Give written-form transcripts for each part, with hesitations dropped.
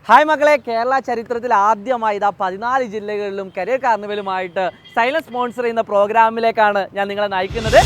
Hi മക്കളെ, കേരള ചരിത്രത്തിൽ ആദ്യമായി 14 ജില്ലകളിലും കരിയർ കാർണിവലുമായിട്ട് സൈലന്റ് സ്പോൺസർ ചെയ്യുന്ന പ്രോഗ്രാമിലേക്കാണ് ഞാൻ നിങ്ങളെ നയിക്കുന്നത്.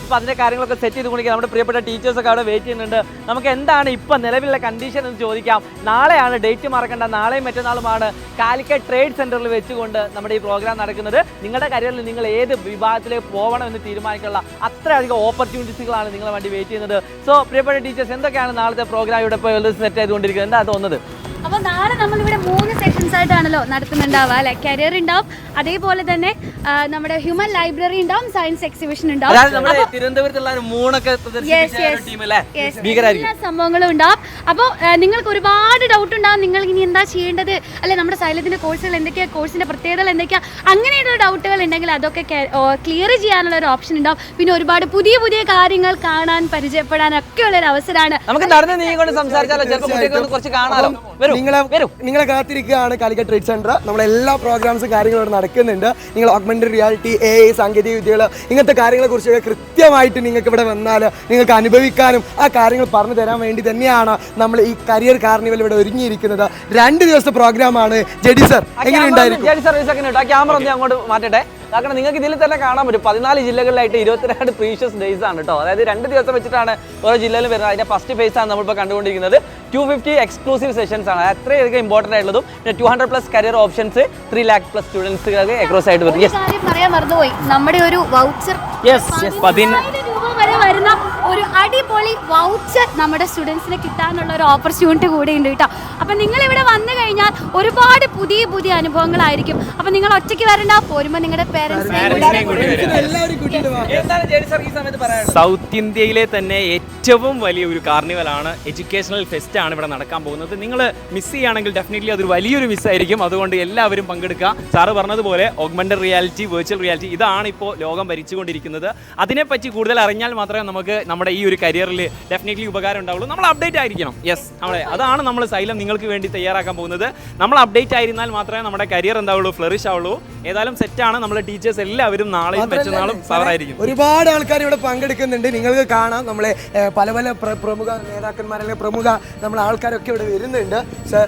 അപ്പോൾ അതിൻ്റെ കാര്യങ്ങളൊക്കെ സെറ്റ് ചെയ്ത് കൊണ്ടിരിക്കുക. നമ്മുടെ പ്രിയപ്പെട്ട ടീച്ചേഴ്സൊക്കെ അവിടെ വെയിറ്റ് ചെയ്യുന്നുണ്ട്. നമുക്ക് എന്താണ് ഇപ്പം നിലവിലുള്ള കണ്ടീഷൻ എന്ന് ചോദിക്കാം. നാളെയാണ്, ഡേറ്റ് മറക്കണ്ട, നാളെയും മറ്റന്നാളുമാണ് കാലിക്കറ്റ് ട്രേഡ് സെൻറ്ററിൽ വെച്ചുകൊണ്ട് നമ്മുടെ ഈ പ്രോഗ്രാം നടക്കുന്നത്. നിങ്ങളുടെ കരിയറിൽ നിങ്ങൾ ഏത് വിഭാഗത്തിലേക്ക് പോകണമെന്ന് തീരുമാനിക്കാനുള്ള അത്രയധികം ഓപ്പർച്യൂണിറ്റീസുകളാണ് നിങ്ങളെ വേണ്ടി വെയിറ്റ് ചെയ്യുന്നത്. സോ പ്രിയപ്പെട്ട ടീച്ചേഴ്സ്, എന്തൊക്കെയാണ് നാളത്തെ പ്രോഗ്രാം ഇവിടെ ഇപ്പോൾ സെറ്റ് ചെയ്തുകൊണ്ടിരിക്കുന്നത്? എന്താ തോന്നുന്നത്? അപ്പോൾ നാളെ നമ്മളിവിടെ 3 സെക്ഷൻസ് ആയിട്ടാണല്ലോ നടത്തുന്നുണ്ടാവുക അല്ലെ. കരിയർ ഉണ്ടാവും, അതേപോലെ തന്നെ നമ്മുടെ ഹ്യൂമൻ ലൈബ്രറി ഉണ്ടാവും, സയൻസ് എക്സിബിഷൻ ഉണ്ടാവും, എല്ലാ സംഭവങ്ങളും ഉണ്ടാവും. അപ്പോൾ നിങ്ങൾക്ക് ഒരുപാട് ഡൗട്ട് ഉണ്ടാവും, നിങ്ങൾ ഇനി എന്താ ചെയ്യേണ്ടത്, അല്ലെ നമ്മുടെ സൈലത്തിന്റെ കോഴ്സുകൾ എന്തൊക്കെയാണ്, കോഴ്സിന്റെ പ്രത്യേകതകൾ എന്തൊക്കെയാണ്, അങ്ങനെയുള്ള ഡൗട്ടുകൾ ഉണ്ടെങ്കിൽ അതൊക്കെ ക്ലിയർ ചെയ്യാനുള്ള ഒരു ഓപ്ഷൻ ഉണ്ടാവും. പിന്നെ ഒരുപാട് പുതിയ പുതിയ കാര്യങ്ങൾ കാണാൻ, പരിചയപ്പെടാൻ ഒക്കെ ഉള്ള ഒരു അവസരമാണ്. നമുക്ക് നടന്ന് നീങ്ങോട്ട് സംസാരിച്ചാലോ, കുറച്ച് കാണാലോ. നിങ്ങളെ കാത്തിരിക്കുകയാണ് കാലിക്കറ്റ് ട്രേഡ് സെന്റർ. നമ്മളെല്ലാ പ്രോഗ്രാംസും കാര്യങ്ങളും ഇവിടെ നടക്കുന്നുണ്ട്. നിങ്ങൾ ഓഗ്മെന്റഡ് റിയാലിറ്റി, AI സാങ്കേതിക വിദ്യകൾ, ഇങ്ങനത്തെ കാര്യങ്ങളെ കുറിച്ചൊക്കെ കൃത്യമായിട്ട് നിങ്ങൾക്ക് ഇവിടെ വന്നാൽ നിങ്ങൾക്ക് അനുഭവിക്കാനും ആ കാര്യങ്ങൾ പറഞ്ഞു തരാൻ വേണ്ടി തന്നെയാണ് നമ്മൾ ഈ കരിയർ കാർണിവൽ ഇവിടെ ഒരുങ്ങിയിരിക്കുന്നത്. 2 ദിവസത്തെ പ്രോഗ്രാമാണ്. ജെഡി സർ, എങ്ങനെയുണ്ടായിരുന്നു? ക്യാമറ ഒന്ന് അങ്ങോട്ട് മാറ്റട്ടെ. കാരണം നിങ്ങൾക്ക് ഇതിൽ തന്നെ കാണാൻ പറ്റും 14 ജില്ലകളിലായിട്ട് 22 പ്രീഷ്യസ് ഡേയ്സ് ആണ് കേട്ടോ. അതായത് 2 ദിവസം വെച്ചിട്ടാണ് ഓരോ ജില്ലയിലും വരുന്നത്. അതിന്റെ ഫസ്റ്റ് ഫേസ് ആണ് നമ്മളിപ്പോൾ കണ്ടുകൊണ്ടിരിക്കുന്നത്. 250 എക്സ്ക്ലൂസീവ് സെഷൻസ് ആണ്, അത്രയധികം ഇമ്പോർട്ടൻ്റ് ആയിട്ടുള്ളതും. പിന്നെ 200+ കരിയർ ഓപ്ഷൻസ്, 3 lakh+ സ്റ്റുഡൻസുകൾക്ക് അക്രോസ് ആയിട്ട് വരും. പറയാൻ മറന്നുപോയി, നമ്മുടെ ഒരു വൗച്ചർ 15,000 രൂപ വരെ വരുന്ന ഒരു അടിപൊളി വൗച്ചർ നമ്മുടെ സ്റ്റുഡൻസിന് കിട്ടാനുള്ള ഒരു ഓപ്പർച്യൂണിറ്റി കൂടെ ഉണ്ട് കേട്ടോ. അപ്പം നിങ്ങൾ ഇവിടെ വന്നു കഴിഞ്ഞാൽ ഒരുപാട് പുതിയ പുതിയ അനുഭവങ്ങളായിരിക്കും. അപ്പം നിങ്ങൾ ഒറ്റയ്ക്ക് വരണ്ട, പോരുമ്പോൾ നിങ്ങളുടെ സൗത്ത് ഇന്ത്യയിലെ തന്നെ ഏറ്റവും വലിയ ഒരു കാർണിവലാണ്, എഡ്യൂക്കേഷണൽ ഫെസ്റ്റ് ആണ് ഇവിടെ നടക്കാൻ പോകുന്നത്. നിങ്ങൾ മിസ് ചെയ്യുകയാണെങ്കിൽ ഡെഫിനറ്റ്ലി അതൊരു വലിയൊരു മിസ്സായിരിക്കും. അതുകൊണ്ട് എല്ലാവരും പങ്കെടുക്കുക. സാറ് പറഞ്ഞതുപോലെ ഓഗ്മെന്റഡ് റിയാലിറ്റി, വെർച്വൽ റിയാലിറ്റി, ഇതാണ് ഇപ്പോൾ ലോകം ഭരിച്ചുകൊണ്ടിരിക്കുന്നത്. അതിനെപ്പറ്റി കൂടുതൽ അറിഞ്ഞാൽ മാത്രമേ നമുക്ക് നമ്മുടെ ഈ ഒരു കരിയറിൽ ഡെഫിനറ്റ്ലി ഉപകാരം ഉണ്ടാവുള്ളൂ. നമ്മൾ അപ്ഡേറ്റ് ആയിരിക്കണം. യെസ്, അതാണ് നമ്മൾ സൈലം നിങ്ങൾക്ക് വേണ്ടി തയ്യാറാക്കാൻ പോകുന്നത്. നമ്മൾ അപ്ഡേറ്റ് ആയിരുന്നാൽ മാത്രമേ നമ്മുടെ കരിയർ എന്താവുള്ളൂ, ഫ്ലറിഷ് ആവുള്ളൂ. ഏതായാലും സെറ്റാണ്. നമ്മുടെ ടീച്ചേഴ്സ് എല്ലാവരും നാളെയും മറ്റന്നാളും പവറായിരിക്കും. ഒരുപാട് ആൾക്കാർ ഇവിടെ പങ്കെടുക്കുന്നുണ്ട്. നിങ്ങൾക്ക് കാണാം, നമ്മളെ പല പല പ്രമുഖ നേതാക്കന്മാർ, അല്ലെങ്കിൽ പ്രമുഖ നമ്മളെ ആൾക്കാരൊക്കെ ഇവിടെ വരുന്നുണ്ട്. സർ,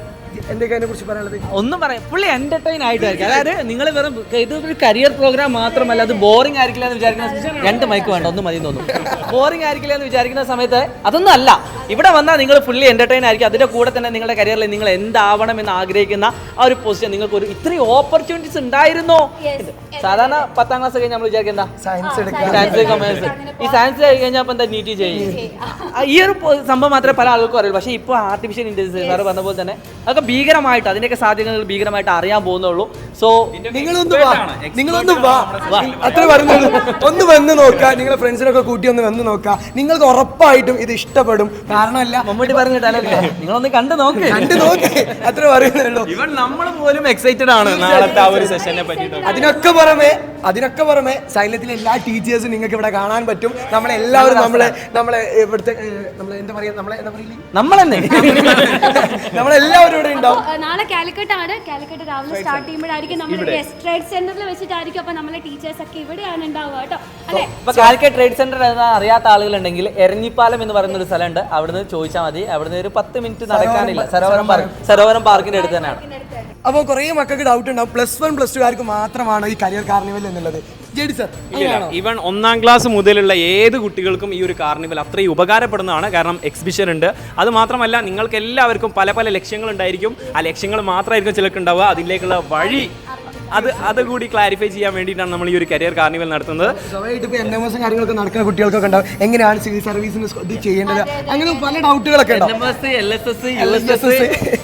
എന്തൊക്കെയാണ് കുറിച്ച് പറയാനുള്ളത്? ഒന്നും പറയാം, പുള്ളി എന്റർടൈൻ ആയിട്ടായിരിക്കും. അതായത് നിങ്ങൾ വെറും ഇതൊരു കരിയർ പ്രോഗ്രാം മാത്രമല്ല, അത് ബോറിംഗ് ആയിരിക്കില്ല എന്ന് വിചാരിക്കുന്ന 2 മൈക്ക് വേണ്ട, ഒന്നും മതി തോന്നും. ബോറിംഗ് ആയിരിക്കില്ല എന്ന് വിചാരിക്കുന്ന സമയത്ത് അതൊന്നും അല്ല. ഇവിടെ വന്നാൽ നിങ്ങൾ ഫുള്ളി എന്റർടൈൻ ആയിരിക്കും. അതിന്റെ കൂടെ തന്നെ നിങ്ങളുടെ കരിയറിൽ നിങ്ങൾ എന്താവണം എന്ന് ആഗ്രഹിക്കുന്ന ആ ഒരു പൊസിഷൻ, നിങ്ങൾക്ക് ഒരു ഇത്രയും ഓപ്പർച്യൂണിറ്റീസ് ഉണ്ടായിരുന്നോ? സാധാരണ 10ാം ക്ലാസ് കഴിഞ്ഞാൽ നമ്മൾ വിചാരിക്കുന്ന സയൻസ്, കൊമേഴ്സ്. ഈ സയൻസ് കഴിഞ്ഞാൽ ഇപ്പം എന്താ നീറ്റ് ചെയ്യും. ഈ ഒരു സംഭവം മാത്രമേ പല ആൾക്കും അറിയുള്ളൂ. പക്ഷേ ഇപ്പോൾ ആർട്ടിഫിഷ്യൽ ഇന്റലിജൻസ് സാറ് പറഞ്ഞ പോലെ തന്നെ അതൊക്കെ ഭീകരമായിട്ട്, അതിൻ്റെയൊക്കെ സാധ്യതകൾ ഭീകരമായിട്ട് അറിയാൻ പോകുന്നുള്ളൂ. സോ നിങ്ങളൊന്ന് വാ, അത്ര പറയുന്നുള്ളൂ. ഒന്ന് വന്ന് നോക്കുക, നിങ്ങളെ ഫ്രണ്ട്സിനൊക്കെ കൂട്ടി ഒന്ന് വന്ന് നോക്കുക. നിങ്ങൾക്ക് ഉറപ്പായിട്ടും ഇത് ഇഷ്ടപ്പെടും. കാരണമല്ല, മമ്മൂട്ടി പറഞ്ഞിട്ടല്ലേ, നിങ്ങളൊന്ന് കണ്ടു നോക്ക്, അത്ര പറയുന്നുള്ളൂ. ഇവൻ നമ്മൾ പോലും എക്സൈറ്റഡ് ആണ് നാളത്തെ ആ ഒരു സെഷനെ പറ്റിയിട്ട്. അതിനൊക്കെ പുറമെ സൈലത്തിലെ എല്ലാ ടീച്ചേഴ്സും നിങ്ങൾക്ക് ഇവിടെ കാണാൻ പറ്റും. നമ്മളെല്ലാവരും നമ്മളെ ഇവിടുത്തെ നമ്മളെല്ലാവരും ഇവിടെ ഉണ്ടാവും. നാളെ കാലിക്കറ്റ് ആണ്. കാലിക്കറ്റ് രാവിലെ സ്റ്റാർട്ട് ചെയ്യുമ്പോഴായിരിക്കും നമ്മുടെ ട്രേഡ് സെന്ററിൽ വെച്ചിട്ടായിരിക്കും. അപ്പൊ നമ്മളെ ടീച്ചേഴ്സ് ഒക്കെ ഇവിടെയാണ് ഉണ്ടാവുക കേട്ടോ. അല്ലെ, ഇപ്പൊ കാലിക്കറ്റ് ട്രേഡ് സെന്റർ അറിയാത്ത ആളുകളുണ്ടെങ്കിൽ എരഞ്ഞിപ്പാലം എന്ന് പറയുന്ന ഒരു സ്ഥലമുണ്ട്. അവിടുന്ന് ചോദിച്ചാൽ മതി. അവിടുന്ന് ഒരു 10 മിനിറ്റ് നടക്കാനില്ല. സരോവരം പാർക്കിന്റെ അടുത്ത് തന്നെയാണ്. അപ്പോൾ കുറേ മക്കൾക്ക് ഡൗട്ട് ഉണ്ടാവും, +1 +2 മാത്രമാണ് ഈ കരിയർ കാർണിവൽ എന്നുള്ളത്. ഈവൻ 1ാം ക്ലാസ് മുതലുള്ള ഏത് കുട്ടികൾക്കും ഈ ഒരു കാർണിവൽ അത്രയും ഉപകാരപ്പെടുന്നതാണ്. കാരണം എക്സിബിഷൻ ഉണ്ട്. അത് മാത്രമല്ല, നിങ്ങൾക്ക് എല്ലാവർക്കും പല പല ലക്ഷ്യങ്ങൾ ഉണ്ടായിരിക്കും. ആ ലക്ഷ്യങ്ങൾ മാത്രമായിരിക്കും ചിലർക്ക് ഉണ്ടാവുക. അതിലേക്കുള്ള വഴി അതുകൂടി ക്ലാരിഫൈ ചെയ്യാൻ വേണ്ടിയിട്ടാണ് നമ്മൾ ഈ ഒരു കരിയർ കാർണിവൽ നടത്തുന്നത്. NMS കാര്യങ്ങളൊക്കെ നടക്കുന്ന കുട്ടികൾക്കൊക്കെ ഉണ്ടാവും, എങ്ങനെയാണ് സിവിൽ സർവീസിന് ഇത് ചെയ്യേണ്ടത്, അങ്ങനെ പല ഡൗട്ടുകളൊക്കെ ഉണ്ടാവും.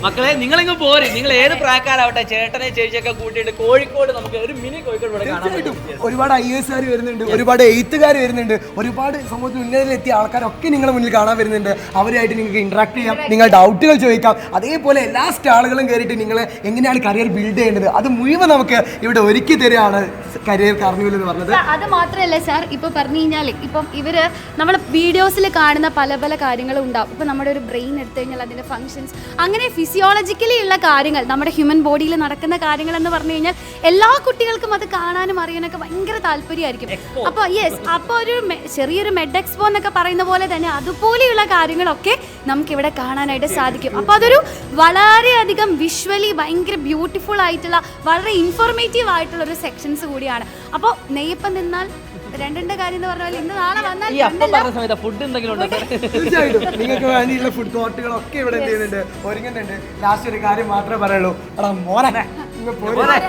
മക്കളെ, നിങ്ങളിങ്ങ് പോരെ, നിങ്ങൾ ഏത് പ്രായക്കാരാവട്ടെ, ചേട്ടനെ ചേച്ചിയൊക്കെ കൂട്ടിയിട്ട് കോഴിക്കോട് നമുക്ക് ഒരു മിനി കോഴിക്കോട് ഇവിടെ കാണാൻ പറ്റും. ഒരുപാട് IAS വരുന്നുണ്ട്, ഒരുപാട് എഴുത്തുകാർ വരുന്നുണ്ട്, ഒരുപാട് സമൂഹത്തിൽ ഉന്നതിയിലെത്തിയ ആൾക്കാരൊക്കെ നിങ്ങളുടെ മുന്നിൽ കാണാൻ വരുന്നുണ്ട്. അവരുമായിട്ട് നിങ്ങൾക്ക് ഇന്ററാക്ട് ചെയ്യാം, നിങ്ങൾ ഡൗട്ടുകൾ ചോദിക്കാം. അതേപോലെ എല്ലാ സ്റ്റാളുകളും കയറിയിട്ട് നിങ്ങൾ എങ്ങനെയാണ് കരിയർ ബിൽഡ് ചെയ്യേണ്ടത്, അത് മുഴുവൻ നമുക്ക് ഇവിടെ ഒരുക്കി തരികയാണ് കരിയർ കാർണിവൽ എന്ന് പറഞ്ഞത്. അത് മാത്രമല്ല സാർ, ഇപ്പൊ പറഞ്ഞു കഴിഞ്ഞാൽ ഇപ്പം ഇവര് നമ്മൾ വീഡിയോസിൽ കാണുന്ന പല പല കാര്യങ്ങളും ഉണ്ടാവും. ഇപ്പൊ നമ്മുടെ ഒരു ബ്രെയിൻ എടുത്തു കഴിഞ്ഞാൽ അതിന്റെ ഫങ്ഷൻസ്, അങ്ങനെ ഫിസിയോളജിക്കലി ഉള്ള കാര്യങ്ങൾ, നമ്മുടെ ഹ്യൂമൻ ബോഡിയിൽ നടക്കുന്ന കാര്യങ്ങൾ എന്ന് പറഞ്ഞു കഴിഞ്ഞാൽ എല്ലാ കുട്ടികൾക്കും അത് കാണാനും അറിയാനൊക്കെ ഭയങ്കര താല്പര്യമായിരിക്കും. അപ്പോൾ അപ്പോൾ ഒരു ചെറിയൊരു മെഡ് എക്സ്പോ എന്നൊക്കെ പറയുന്ന പോലെ തന്നെ അതുപോലെയുള്ള കാര്യങ്ങളൊക്കെ നമുക്കിവിടെ കാണാനായിട്ട് സാധിക്കും. അപ്പോൾ അതൊരു വളരെയധികം വിഷ്വലി ഭയങ്കര ബ്യൂട്ടിഫുൾ ആയിട്ടുള്ള വളരെ ഇൻഫോർമേറ്റീവ് ആയിട്ടുള്ള ഒരു സെക്ഷൻസ് കൂടിയാണ്. അപ്പോൾ നെയ്യപ്പം നിന്നാൽ രണ്ടിന്റെ കാര്യം എന്ന് പറഞ്ഞാൽ ഇന്ന് നാളെ വന്നാൽ ഈ അപ്പം പറഞ്ഞ സമയത്ത് ഫുഡ് എന്തെങ്കിലും ഉണ്ടോ? തീർച്ചയായിട്ടും നിങ്ങൾക്ക് വേണ്ടിയുള്ള ഫുഡ് കോർട്ടുകളൊക്കെ ഇവിടെ എന്ത് ചെയ്യുന്നുണ്ട്, ഒരുങ്ങുന്നുണ്ട്. ലാസ്റ്റ് ഒരു കാര്യം മാത്രമേ പറയുള്ളൂ, എടാ മോനെ ഇങ്ങ് പോരെ.